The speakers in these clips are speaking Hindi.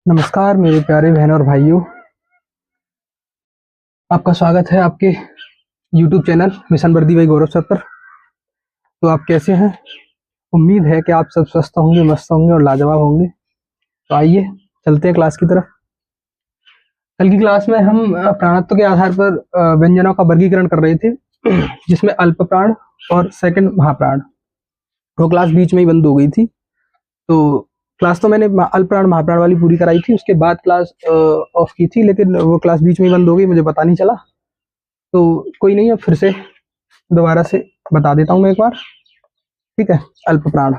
नमस्कार मेरे प्यारे बहनों और भाइयों। आपका स्वागत है आपके YouTube चैनल मिशन वर्दी भाई गौरव सर पर। तो आप कैसे हैं? उम्मीद है कि आप सब स्वस्थ होंगे, मस्त होंगे और लाजवाब होंगे। तो आइए चलते हैं क्लास की तरफ। कल की क्लास में हम प्राणत्व के आधार पर व्यंजनों का वर्गीकरण कर रहे थे, जिसमें अल्प प्राण और सेकंड महाप्राण। वो क्लास बीच में ही बंद हो गई थी। तो क्लास तो मैंने अल्प प्राण महाप्राण वाली पूरी कराई थी, उसके बाद क्लास ऑफ की थी, लेकिन वो क्लास बीच में ही बंद हो गई, मुझे पता नहीं चला। तो कोई नहीं, अब फिर से दोबारा से बता देता हूँ मैं एक बार। ठीक है। अल्प प्राण।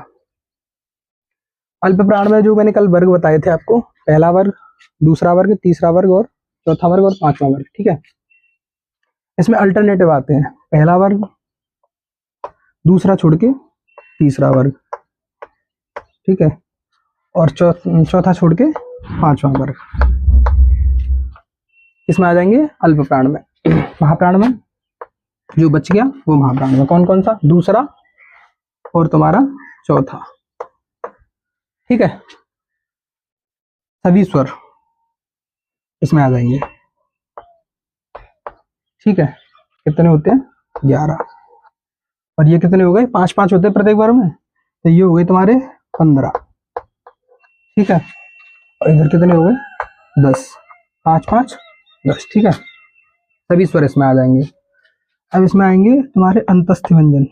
अल्प प्राण में जो मैंने कल वर्ग बताए थे आपको, पहला वर्ग, दूसरा वर्ग, तीसरा वर्ग और चौथा वर्ग और पांचवा वर्ग। ठीक है। इसमें अल्टरनेटिव आते हैं, पहला वर्ग, दूसरा छोड़ के तीसरा वर्ग। ठीक है। और चौथा छोड़ के पांचवा वर्ग। इसमें आ जाएंगे अल्प प्राण में। महाप्राण में जो बच गया वो महाप्राण में कौन कौन सा? दूसरा और तुम्हारा चौथा। ठीक है। सभी स्वर इसमें आ जाएंगे। ठीक है। कितने होते हैं? 11। और ये कितने हो गए? 5-5 होते हैं प्रत्येक बार में, तो ये हो गए तुम्हारे 15। ठीक है। और इधर कितने हो गए? 10। 5-5 10। ठीक है। सभी स्वर इसमें आ जाएंगे। अब इसमें आएंगे तुम्हारे अंतस्थ व्यंजन।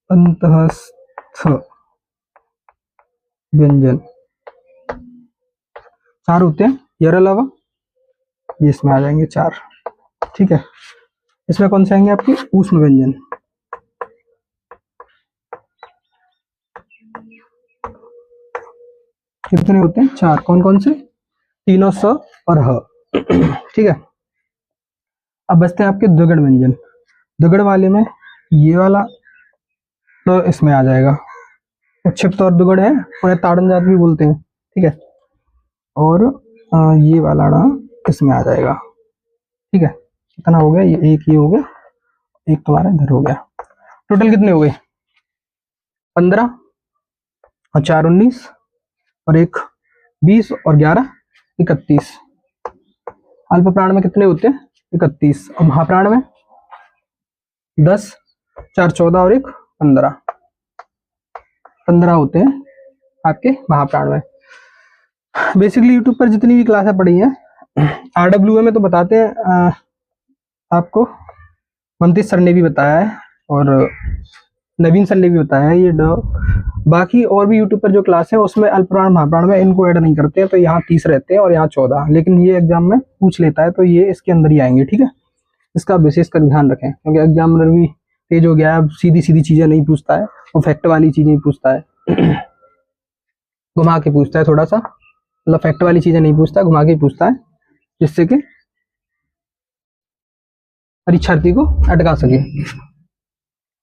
अंतस्थ व्यंजन 4 होते हैं, ये अलावा ये इसमें आ जाएंगे 4। ठीक है। इसमें कौन से आएंगे आपके? ऊष्म व्यंजन। कितने होते हैं? 4। कौन कौन से? तीनों स और ह। ठीक है। अब बचते हैं आपके द्विगुण व्यंजन। द्विगुण वाले में ये वाला तो इसमें आ जाएगा, उच्छिष्ट और द्विगुण है, उन्हें ताड़न जात भी बोलते हैं। ठीक है। और ये वाला ना इसमें आ जाएगा। ठीक है। कितना हो गया? ये एक, ये हो गया, एक तुम्हारा इधर हो गया। टोटल कितने हो गए? 15 और 4 19 और एक 20 और 11 31। अल्प प्राण में कितने होते हैं? 31। और महाप्राण में 10, 4 14 और एक 15। 15 होते हैं आपके महाप्राण में। बेसिकली यूट्यूब पर जितनी भी क्लासें पढ़ी हैं, RWA में तो बताते हैं आपको, मंतीश सर ने भी बताया है और नवीन सर ने भी बताया है ये बाकी और भी यूट्यूब पर जो क्लास है उसमें अल्पप्राण महाप्राण में इनको ऐड नहीं करते हैं, तो यहाँ 30 रहते हैं और यहाँ 14, लेकिन ये एग्जाम में पूछ लेता है तो ये इसके अंदर ही आएंगे। ठीक है। इसका विशेष कर ध्यान रखें, क्योंकि एग्जामिनर भी तेज हो गया है, सीधी सीधी चीजें नहीं पूछता है, वो फैक्ट वाली चीजें ही पूछता है। घुमा के पूछता है थोड़ा सा, मतलब फैक्ट वाली चीजें नहीं पूछता, घुमा के पूछता है, जिससे कि परीक्षार्थी को अटका सके।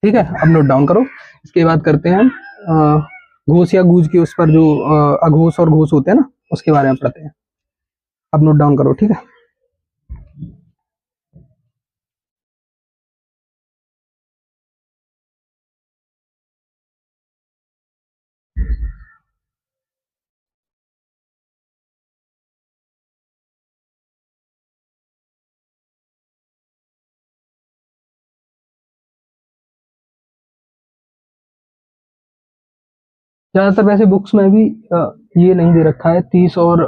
ठीक है। अब नोट डाउन करो। इसके बाद करते हैं हम घोष या गूंज के उस पर जो अघोष और घोष होते हैं ना, उसके बारे में पढ़ते हैं। अब नोट डाउन करो। ठीक है। ज्यादातर वैसे बुक्स में भी ये नहीं दे रखा है 30 और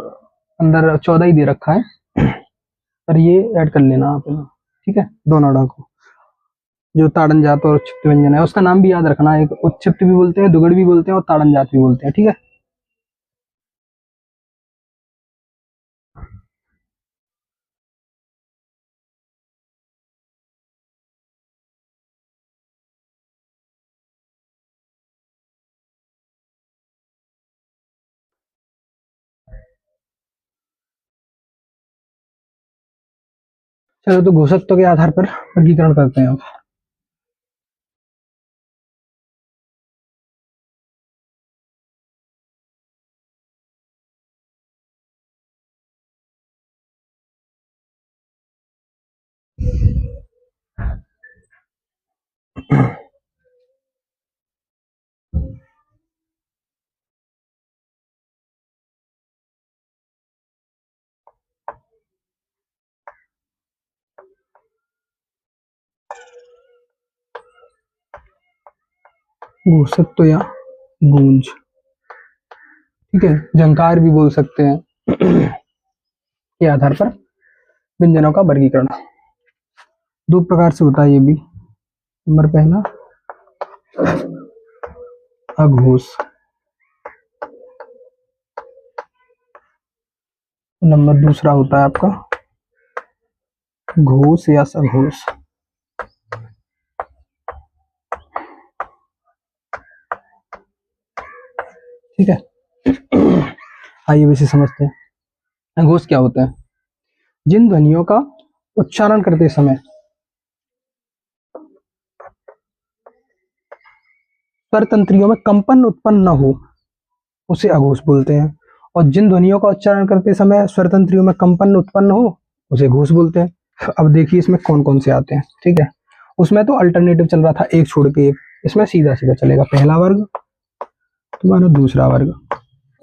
अंदर 14 ही दे रखा है, पर ये ऐड कर लेना आप ना। ठीक है। दोनों को जो ताड़न जात और उच्छिष्ट व्यंजन है उसका नाम भी याद रखना, एक उच्छिष्ट भी बोलते हैं, दुगड़ भी बोलते हैं और ताड़न जात भी बोलते हैं। ठीक है। चलो तो घोषकत्व के आधार पर वर्गीकरण करते हैं अब। घोषित्व या गूंज, ठीक है, झंकार भी बोल सकते हैं के आधार पर व्यंजनों का वर्गीकरण दो प्रकार से होता है। ये भी नंबर पहला अघोष, नंबर दूसरा होता है आपका घोष या सघोष। ठीक है, आइए वैसे समझते हैं अघोष क्या होता है। जिन ध्वनियों का उच्चारण करते समय स्वर तंत्रियों में कंपन उत्पन्न न हो उसे अघोष बोलते हैं, और जिन ध्वनियों का उच्चारण करते समय स्वर तंत्रियों में कंपन उत्पन्न हो उसे घोष बोलते हैं। अब देखिए इसमें कौन कौन से आते हैं। ठीक है, उसमें तो अल्टरनेटिव चल रहा था, एक छोड़ के एक, इसमें सीधा सीधा चलेगा। पहला वर्ग तुम्हारा, दूसरा वर्ग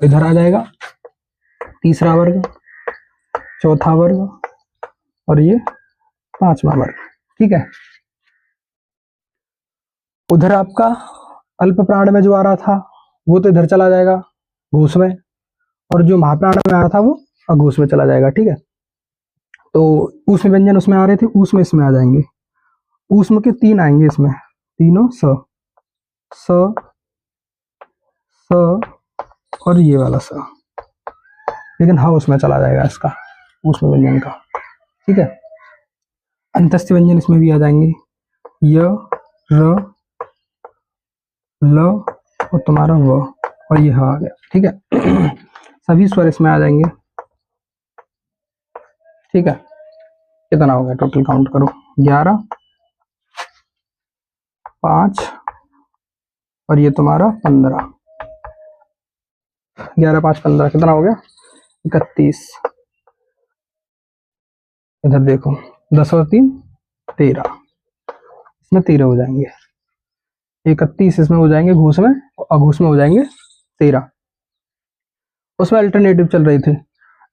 इधर आ जाएगा, तीसरा वर्ग, चौथा वर्ग और ये पांचवा वर्ग। ठीक है, उधर आपका अल्प प्राण में जो आ रहा था वो तो इधर चला जाएगा घोष में, और जो महाप्राण में आ रहा था वो अघोष में चला जाएगा। ठीक है, तो ऊष्म व्यंजन उसमें आ रहे थे, ऊष्म इसमें आ जाएंगे। ऊष्म के तीन आएंगे इसमें, तीनों स स स और ये वाला स, लेकिन हाँ उसमें चला जाएगा इसका ऊष्म व्यंजन का। ठीक है, अंतस्थ व्यंजन इसमें भी आ जाएंगे, य र ल और तुम्हारा व, और ये आ गया। ठीक है, सभी स्वर इसमें आ जाएंगे। ठीक है, कितना हो गया टोटल काउंट करो, 11, 5 और ये तुम्हारा 15, 11, 5, 15 कितना हो गया 31। इधर देखो 10 और 3 13, इसमें 13 हो जाएंगे, 31 इसमें हो जाएंगे घोष में, और अघोष में हो जाएंगे 13। उसमें अल्टरनेटिव चल रहे थे,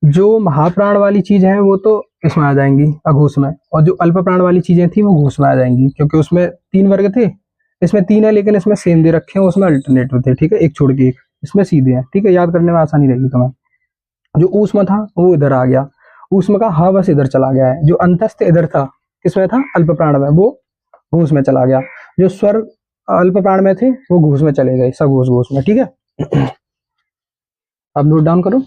जो महाप्राण वाली चीज है वो तो इसमें आ जाएंगी अघोष में, और जो अल्प प्राण वाली चीजें थी वो घोष में आ जाएंगी, क्योंकि उसमें 3 वर्ग थे, इसमें 3 है लेकिन इसमें सेम दे रखे हैं, उसमें अल्टरनेटिव थे। ठीक है, एक छोड़ के एक, इसमें सीधे हैं। ठीक है, याद करने में आसानी रहेगी तुम्हें। जो ऊष्म था वो इधर आ गया, ऊष्म का हा बस इधर चला गया है। जो अंतस्थ इधर था, किसमें था, अल्प प्राण में, वो घोष में चला गया। जो स्वर अल्प प्राण में थे वो घोष में चले गए, सघोष घोष में। ठीक है, अब नोट डाउन करो,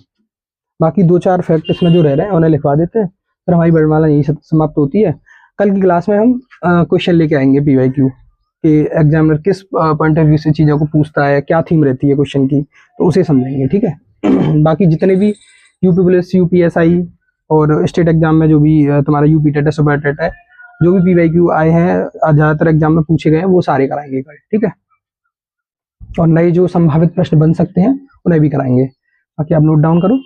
बाकी 2-4 फैक्ट इसमें जो रह रहे हैं उन्हें लिखवा देते हैं, फिर हमारी वर्णमाला यही समाप्त होती है। कल की क्लास में हम क्वेश्चन लेके आएंगे PYQ कि एग्जामिनर किस पॉइंट ऑफ व्यू से चीज़ों को पूछता है, क्या थीम रहती है क्वेश्चन की, तो उसे समझेंगे। ठीक है, बाकी जितने भी यूपी पुलिस, UPSI और स्टेट एग्जाम में जो भी तुम्हारा UP टेट है, सुपर टेट है, जो भी PYQ आए हैं ज़्यादातर एग्जाम में पूछे गए हैं वो सारे कराएंगे कल। ठीक है, और नए जो संभावित प्रश्न बन सकते हैं उन्हें भी कराएंगे। बाकी आप नोट डाउन करो।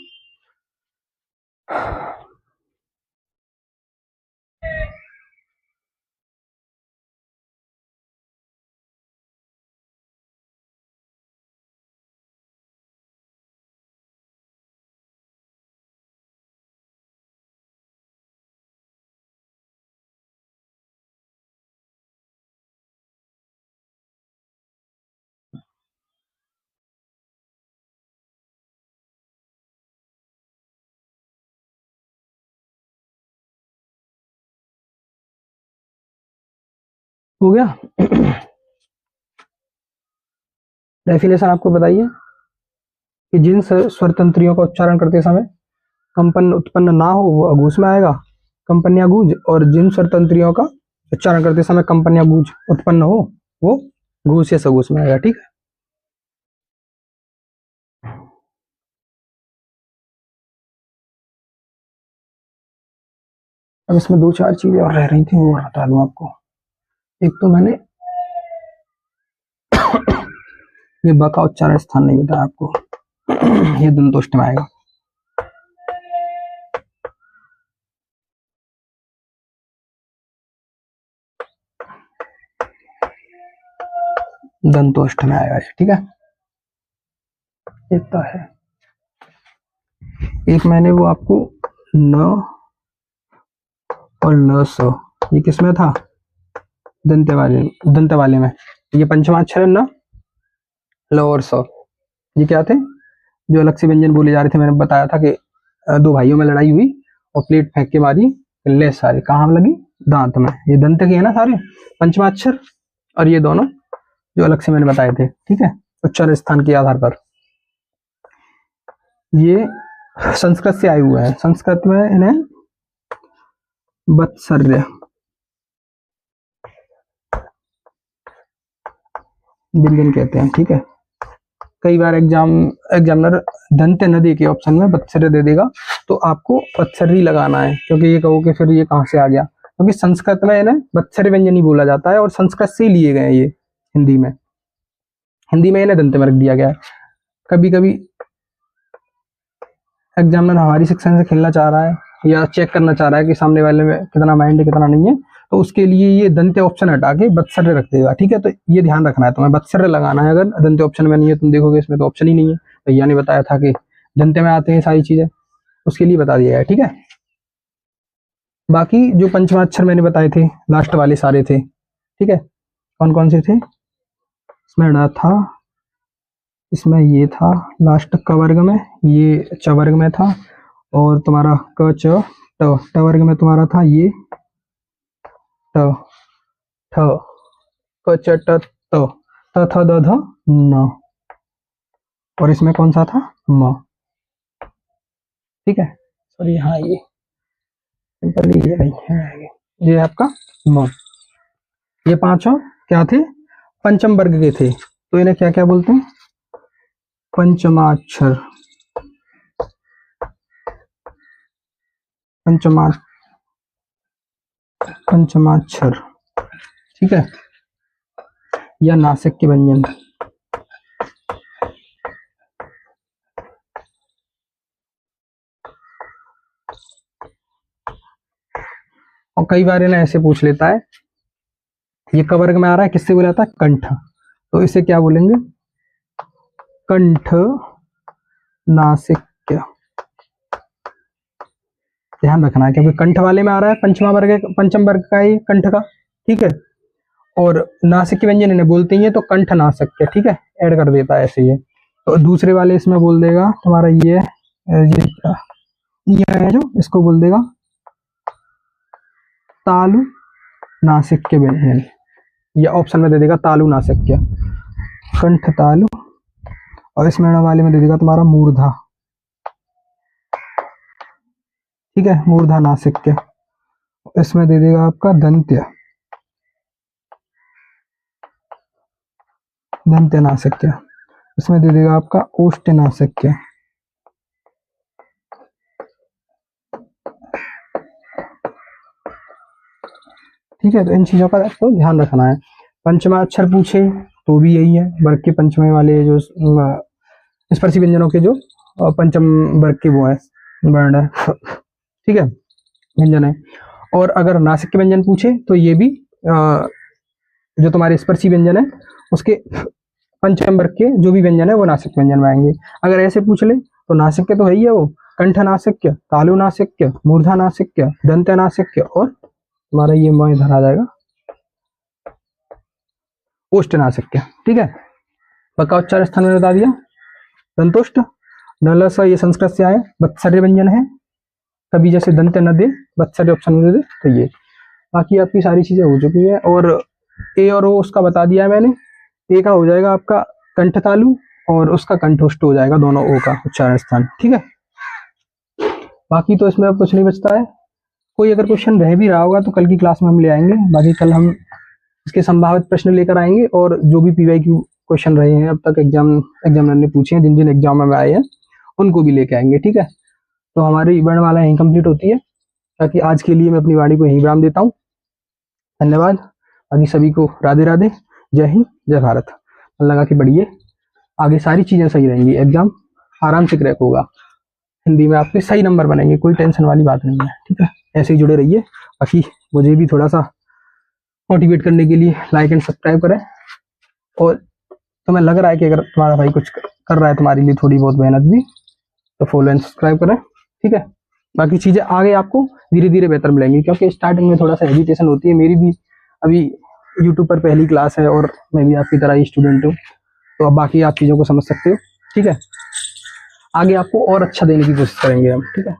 हो गया, डेफिनेशन आपको बताइए कि जिन स्वर तंत्रियों का उच्चारण करते समय कंपन उत्पन्न ना हो वो अघोष में आएगा, कंपन या गूंज, और जिन स्वर तंत्रियों का उच्चारण करते समय कंपन या गूंज उत्पन्न हो वो घोष या सघोष में आएगा। ठीक है, अब इसमें 2-4 चीजें और रह रही थी वो बता दूं आपको। एक तो मैंने ये ब का उच्चारण स्थान नहीं बताया आपको, ये दंतोष्ठ में आएगा। दंतोष्ठ में आएगा। ठीक है, इतना है। एक मैंने वो आपको न और ल स, ये किसमें था, दंत वाले में। ये पंचमाक्षर है न, लोअर स। ये क्या थे, जो अलग से व्यंजन बोले जा रहे थे। मैंने बताया था कि दो भाइयों में लड़ाई हुई और प्लेट फेंक के मारी, ले सारे कहाँ लगी, दांत में। ये दंत के है ना सारे पंचमाक्षर, और ये दोनों जो अलग से मैंने बताए थे, ठीक है, उच्चारण स्थान के आधार पर। ये संस्कृत से आए हुए हैं। संस्कृत में इन्हें वत्सर्य व्यंजन कहते हैं, ठीक है। कई बार एग्जामिनर दंत न दे के ऑप्शन में वत्सर्य दे देगा, तो आपको वत्सर्य लगाना है, क्योंकि ये कहो कि फिर ये कहाँ से आ गया, क्योंकि संस्कृत में इन्हें वत्सर्य व्यंजन ही बोला जाता है और संस्कृत से ही लिए गए हैं ये। हिंदी में इन्हें दंत में रख दिया गया है। कभी कभी एग्जामिनर हमारी सेक्शन से खेलना चाह रहा है या चेक करना चाह रहा है कि सामने वाले में कितना माइंड है कितना नहीं है, तो उसके लिए ये दंत ऑप्शन हटा के वत्सर्य रख देगा, ठीक है। तो ये ध्यान रखना है, तुम्हें वत्सर्य लगाना है। अगर दंत ऑप्शन में नहीं है, तुम देखोगे इसमें तो ऑप्शन ही नहीं है। भैया ने बताया था कि दंत में आते हैं सारी चीजें, उसके लिए बता दिया है, ठीक है। बाकी जो पंचमाक्षर मैंने बताए थे लास्ट वाले सारे थे, ठीक है। कौन कौन से थे, इसमें ण था, इसमें ये था, लास्ट क वर्ग में, ये च वर्ग में था, और तुम्हारा क च ट वर्ग में तुम्हारा था ये ट ठ क च ट त थ द ध न, और इसमें कौन सा था, म, ठीक है। सॉरी, हाँ ये सिंपल ये नहीं है, ये आपका म। ये पांचों क्या थे, पंचम वर्ग के थे, तो इन्हें क्या क्या बोलते हैं, पंचमाक्षर। पंचमाक्षर, ठीक है, या नासिक के व्यंजन। और कई बार इन्हें ऐसे पूछ लेता है, ये क वर्ग में आ रहा है, किससे बोला था, कंठ, तो इसे क्या बोलेंगे, कंठ नासिक्य। ध्यान रखना है, क्योंकि कंठ वाले में आ रहा है पंचम वर्ग का ही कंठ का, ठीक है, और नासिक के व्यंजन इन्हें बोलते ही है, तो कंठ नासिक्य, ठीक है, ऐड कर देता है ऐसे ये। तो दूसरे वाले इसमें बोल देगा तुम्हारा ये है जो, इसको बोल देगा तालु नासिक्य व्यंजन, या ऑप्शन में दे देगा तालु नासिक्य, कंठ तालु, और इसमें वाले में दे देगा तुम्हारा मूर्धा, ठीक है, मूर्धा नासिक्य। इसमें दे देगा आपका दंत्य नासिक्य, इसमें दे देगा आपका ओष्ठ नासिक्य, ठीक है। तो इन चीजों का आपको ध्यान रखना है। पंचमाक्षर पूछे तो भी यही है, वर्ग के पंचमे वाले जो स्पर्शी व्यंजनों के जो पंचम वर्ग के वो है वर्ण है, ठीक है, व्यंजन है। और अगर नासिक के व्यंजन पूछे तो ये भी जो तुम्हारे स्पर्शी व्यंजन है उसके पंचम वर्ग के जो भी व्यंजन है वो नासिक व्यंजन में आएंगे। अगर ऐसे पूछ ले तो नासिक के तो है ही है वो, कंठ नासिक्य, तालु नासिक्य, मूर्धा नासिक्य, दंत नासिक्य, और तुम्हारा ये म इधर आ जाएगा ओष्ठ नासिक्य, ठीक है। पक्का उच्चार स्थान में बता दिया, दंतोष्ठ। न स ये संस्कृत से आए, वत्सर्य व्यंजन है, कभी जैसे दंत न दे वत्सर्य ऑप्शन में दे तो ये। बाकी आपकी सारी चीजें हो चुकी है, और ए और ओ उसका बता दिया है मैंने। ए का हो जाएगा आपका कंठ तालु और उसका कंठोष्ठ हो जाएगा, दोनों ओ का उच्चारण स्थान, ठीक है। बाकी तो इसमें अब कुछ नहीं बचता है। कोई अगर क्वेश्चन रह भी रहा होगा तो कल की क्लास में हम ले आएंगे। बाकी कल हम इसके संभावित प्रश्न लेकर आएंगे, और जो भी पीवाईक्यू क्वेश्चन रहे हैं अब तक एग्जामिनर ने पूछे हैं, जिन जिन एग्जाम में आए हैं उनको भी लेके आएंगे, ठीक है। तो हमारी वर्णमाला यहीं कंप्लीट होती है। ताकि आज के लिए मैं अपनी वाणी को यहीं विराम देता हूँ। धन्यवाद। बाकी सभी को राधे राधे, जय हिंद, जय भारत। मन लगा कि बढ़िए, आगे सारी चीजें सही रहेंगी, एग्जाम आराम से क्रैक होगा, हिंदी में आपके सही नंबर बनेंगे, कोई टेंशन वाली बात नहीं है, ठीक है। ऐसे ही जुड़े रहिए। बाकी मुझे भी थोड़ा सा मोटिवेट करने के लिए लाइक एंड सब्सक्राइब करें, और तुम्हें लग रहा है कि अगर तुम्हारा भाई कुछ कर रहा है तुम्हारे लिए थोड़ी बहुत मेहनत भी, तो फॉलो एंड सब्सक्राइब करें, ठीक है। बाकी चीजें आगे आपको धीरे धीरे बेहतर मिलेंगी, क्योंकि स्टार्टिंग में थोड़ा सा हेजिटेशन होती है। मेरी भी अभी यूट्यूब पर पहली क्लास है, और मैं भी आपकी तरह ही स्टूडेंट हूँ, तो अब बाकी आप चीज़ों को समझ सकते हो। ठीक है, आगे आपको और अच्छा देने की कोशिश करेंगे हम। ठीक है।